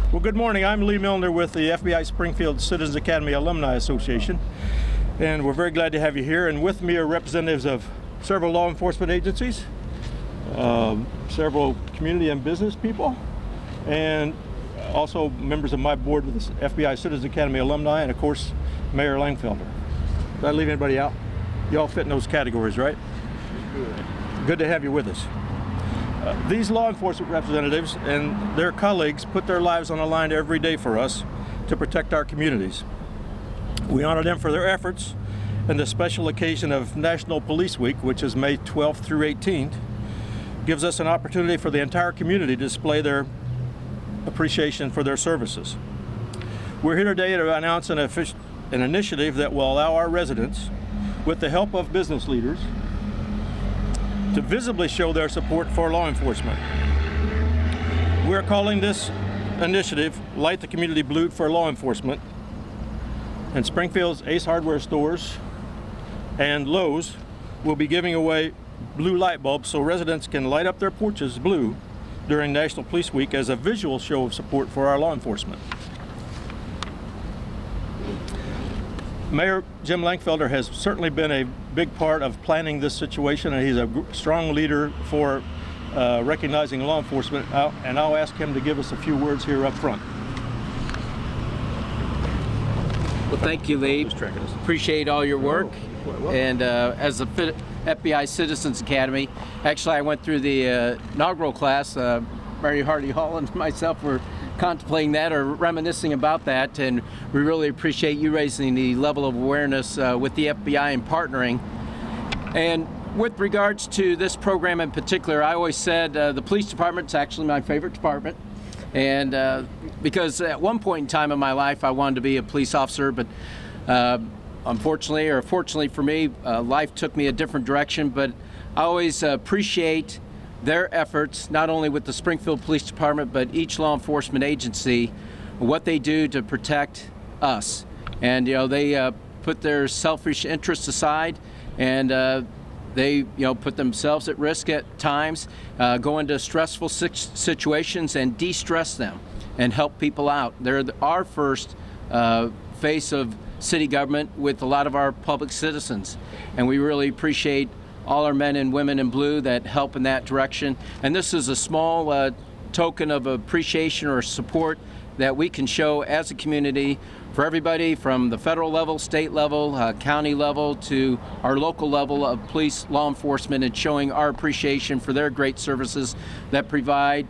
Well, good morning. I'm Lee Milner with the FBI Springfield Citizens Academy Alumni Association, and we're very glad to have you here. And with me are representatives of several law enforcement agencies, several community and business people, and also members of my board with the FBI Citizens Academy Alumni, and of course, Mayor Langfelder. Did I leave anybody out? You all fit in those categories, right? Good to have you with us. These law enforcement representatives and their colleagues put their lives on the line every day for us to protect our communities. We honor them for their efforts, and the special occasion of National Police Week, which is May 12th through 18th, gives us an opportunity for the entire community to display their appreciation for their services. We're here today to announce an initiative that will allow our residents, with the help of business leaders, to visibly show their support for law enforcement. We're calling this initiative Light the Community Blue for Law Enforcement, and Springfield's Ace Hardware stores and Lowe's will be giving away blue light bulbs so residents can light up their porches blue during National Police Week as a visual show of support for our law enforcement. Mayor Jim Langfelder has certainly been a big part of planning this situation, and he's a strong leader for recognizing law enforcement, and I'll ask him to give us a few words here up front. Well, thank you, Lee. Appreciate all your work. And as the FBI Citizens Academy, actually I went through the inaugural class. Mary Hardy Hall and myself were contemplating that or reminiscing about that, and we really appreciate you raising the level of awareness with the FBI and partnering. And with regards to this program in particular, I always said the police department's actually my favorite department, and because at one point in time in my life I wanted to be a police officer, but unfortunately or fortunately for me, life took me a different direction. But I always appreciate their efforts, not only with the Springfield Police Department, but each law enforcement agency, what they do to protect us. And they put their selfish interests aside, and they put themselves at risk at times, go into stressful situations and de-stress them and help people out. They're our first face of city government with a lot of our public citizens, and we really appreciate all our men and women in blue that help in that direction. And this is a small token of appreciation or support that we can show as a community for everybody from the federal level, state level, county level, to our local level of police law enforcement, and showing our appreciation for their great services that provide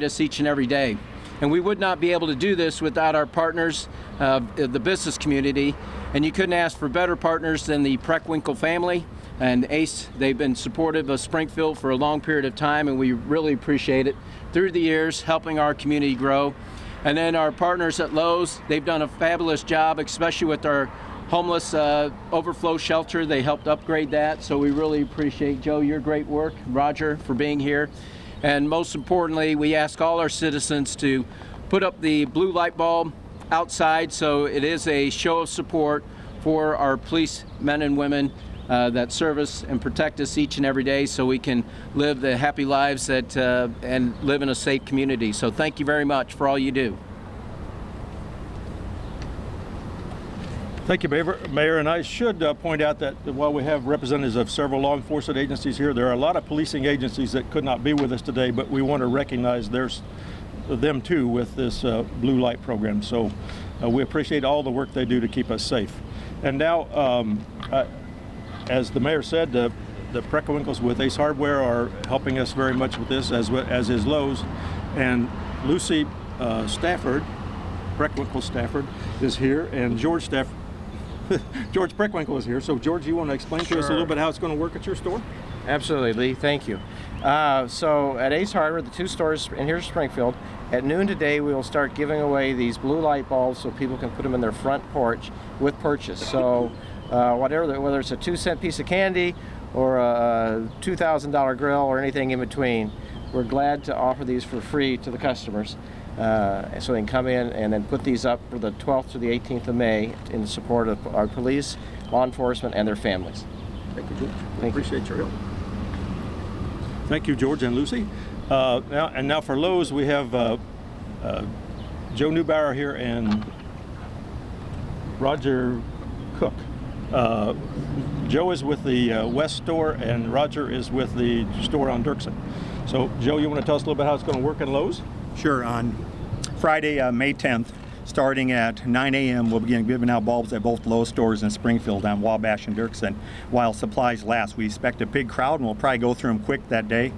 us each and every day. And we would not be able to do this without our partners, the business community, and you couldn't ask for better partners than the Preckwinkle family. And ACE, they've been supportive of Springfield for a long period of time, and we really appreciate it through the years, helping our community grow. And then our partners at Lowe's, they've done a fabulous job, especially with our homeless overflow shelter. They helped upgrade that, so we really appreciate, Joe, your great work, Roger, for being here. And most importantly, we ask all our citizens to put up the blue light bulb outside, so it is a show of support for our police men and women that serve us and protect us each and every day, so we can live the happy lives that and live in a safe community. So thank you very much for all you do. Thank you, Mayor. And I should point out that while we have representatives of several law enforcement agencies here, there are a lot of policing agencies that could not be with us today, but we want to recognize them too with this blue light program. So we appreciate all the work they do to keep us safe. And now, as the mayor said, the Preckwinkles with Ace Hardware are helping us very much with this, as is Lowe's. And Lucy Stafford, Preckwinkle Stafford, is here, and George Preckwinkle is here. So George, you want to explain to us a little bit how it's going to work at your store? Absolutely, Lee. Thank you. So at Ace Hardware, the two stores in here in Springfield, at noon today we will start giving away these blue light bulbs so people can put them in their front porch with purchase. So whether it's a 2-cent piece of candy or a $2,000 grill or anything in between, we're glad to offer these for free to the customers. So they can come in and then put these up for the 12th to the 18th of May in support of our police, law enforcement, and their families. Thank you, George. Appreciate your help. Thank you, George and Lucy. Now for Lowe's, we have Joe Neubauer here and Roger Cook. Joe is with the West store and Roger is with the store on Dirksen. So Joe, you want to tell us a little bit how it's going to work in Lowe's? Sure. On Friday, May 10th, starting at 9 a.m., we'll begin giving out bulbs at both Lowe's stores in Springfield on Wabash and Dirksen while supplies last. We expect a big crowd, and we'll probably go through them quick that day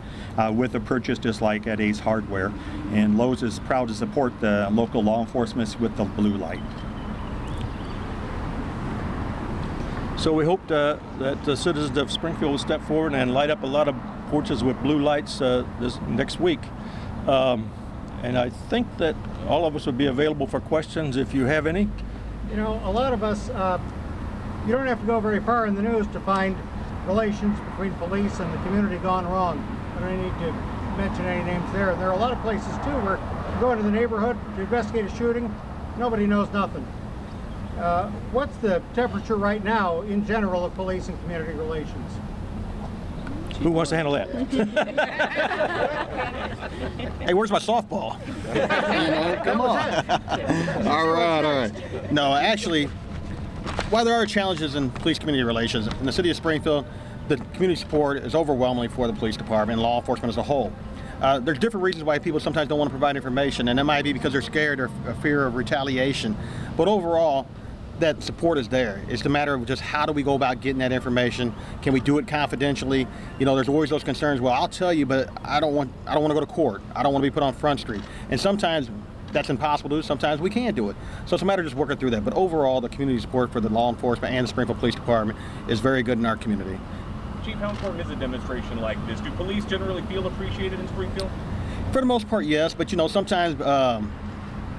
with a purchase just like at Ace Hardware. And Lowe's is proud to support the local law enforcement with the blue light. So we hope that the citizens of Springfield will step forward and light up a lot of porches with blue lights this next week. And I think that all of us would be available for questions if you have any. You know, a lot of us, you don't have to go very far in the news to find relations between police and the community gone wrong. I don't need to mention any names there. And there are a lot of places too where you go into the neighborhood to investigate a shooting, nobody knows nothing. What's the temperature right now in general of police and community relations? Who wants to handle that? Hey, where's my softball? Come on. All right. No, actually, while there are challenges in police-community relations, in the city of Springfield, the community support is overwhelmingly for the police department and law enforcement as a whole. There's different reasons why people sometimes don't want to provide information, and it might be because they're scared or fear of retaliation. But overall, that support is there. It's a matter of just how do we go about getting that information? Can we do it confidentially? You know, there's always those concerns. Well, I'll tell you, but I don't want to go to court. I don't want to be put on Front Street. And sometimes that's impossible to do. Sometimes we can't do it. So it's a matter of just working through that. But overall, the community support for the law enforcement and the Springfield Police Department is very good in our community. Chief, how important is a demonstration like this? Do police generally feel appreciated in Springfield? For the most part, yes. But you know, sometimes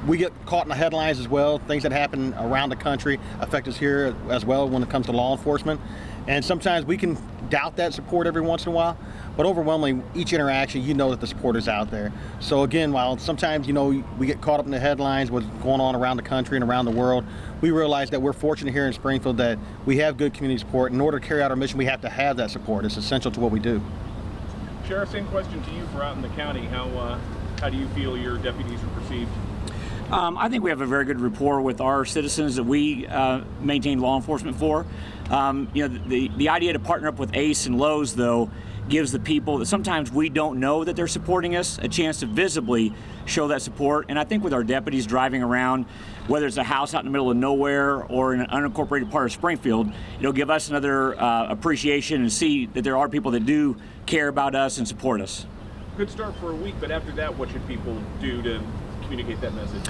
we get caught in the headlines as well. Things that happen around the country affect us here as well when it comes to law enforcement. And sometimes we can doubt that support every once in a while. But overwhelmingly, each interaction, you know that the support is out there. So again, while sometimes, you know, we get caught up in the headlines, what's going on around the country and around the world, we realize that we're fortunate here in Springfield that we have good community support. In order to carry out our mission, we have to have that support. It's essential to what we do. Sheriff, same question to you for out in the county. How do you feel your deputies are perceived? I think we have a very good rapport with our citizens that we maintain law enforcement for. You know, the idea to partner up with ACE and Lowe's, though, gives the people that sometimes we don't know that they're supporting us a chance to visibly show that support. And I think with our deputies driving around, whether it's a house out in the middle of nowhere or in an unincorporated part of Springfield, it'll give us another appreciation and see that there are people that do care about us and support us. Good start for a week, but after that, what should people do to communicate that message?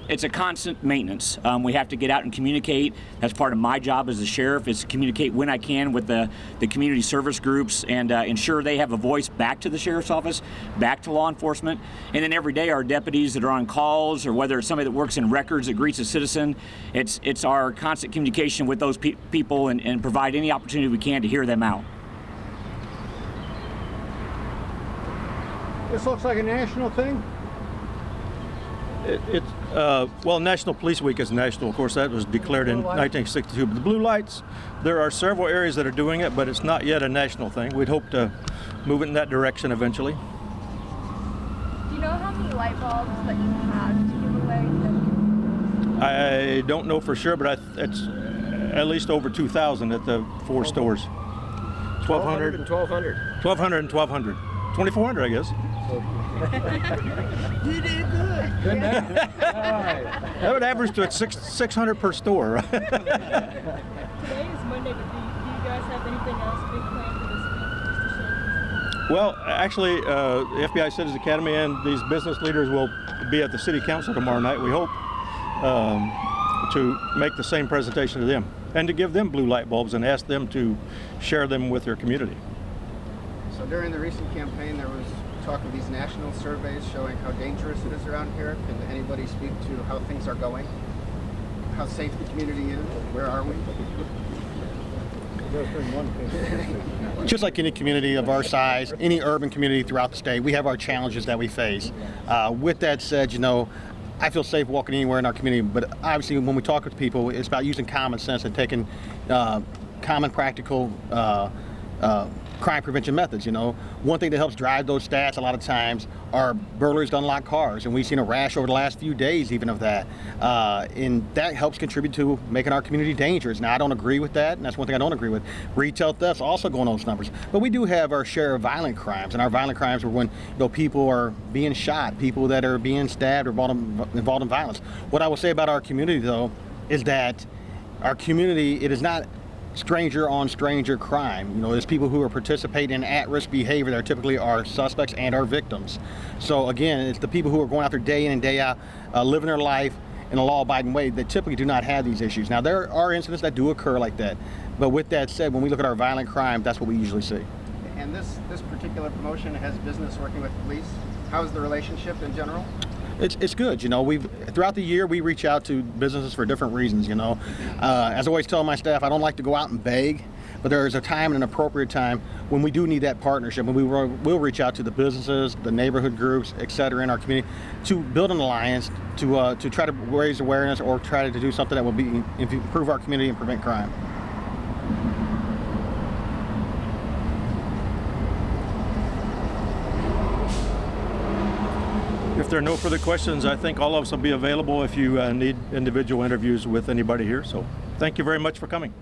It's a constant maintenance. We have to get out and communicate. That's part of my job as a sheriff, is to communicate when I can with the community service groups and ensure they have a voice back to the sheriff's office, back to law enforcement. And then every day our deputies that are on calls, or whether it's somebody that works in records that greets a citizen, it's our constant communication with those people and provide any opportunity we can to hear them out. This looks like a national thing. Well, National Police Week is national. Of course, that was declared in 1962. But the blue lights, there are several areas that are doing it, but it's not yet a national thing. We'd hope to move it in that direction eventually. Do you know how many light bulbs that you have to give away? I don't know for sure, but it's at least over 2,000 at the 4 stores. 1,200 and 1,200. 1,200 and 1,200. 2,400, I guess. You did good. That would average to 600 per store. Right? Today is Monday, but do you guys have anything else big planned for this week, just to show? Well, actually, the FBI Citizens Academy and these business leaders will be at the City Council tomorrow night, we hope, to make the same presentation to them and to give them blue light bulbs and ask them to share them with their community. So during the recent campaign, there was talk of these national surveys showing how dangerous it is around here. Can anybody speak to how things are going? How safe the community is? Where are we? Just like any community of our size, any urban community throughout the state, we have our challenges that we face. With that said, you know, I feel safe walking anywhere in our community, but obviously when we talk with people, it's about using common sense and taking common practical crime prevention methods. You know, one thing that helps drive those stats a lot of times are burglaries to unlock cars, and we've seen a rash over the last few days even of that, and that helps contribute to making our community dangerous. Now, I don't agree with that, and that's one thing I don't agree with. Retail thefts also go on those numbers, but we do have our share of violent crimes, and our violent crimes are when people are being shot, people that are being stabbed or involved in violence. What I will say about our community, though, is that our community, it is not stranger on stranger crime. You know, there's people who are participating in at-risk behavior that are typically our suspects and our victims. So again, it's the people who are going out there day in and day out, living their life in a law-abiding way that typically do not have these issues. Now, there are incidents that do occur like that, but with that said, when we look at our violent crime, that's what we usually see. And this particular promotion has business working with police. How's the relationship in general? It's good. You know, throughout the year we reach out to businesses for different reasons. You know, as I always tell my staff, I don't like to go out and beg, but there is a time and an appropriate time when we do need that partnership, and we will reach out to the businesses, the neighborhood groups, etc. in our community to build an alliance to try to raise awareness or try to do something that will improve our community and prevent crime. If there are no further questions, I think all of us will be available if you need individual interviews with anybody here. So thank you very much for coming.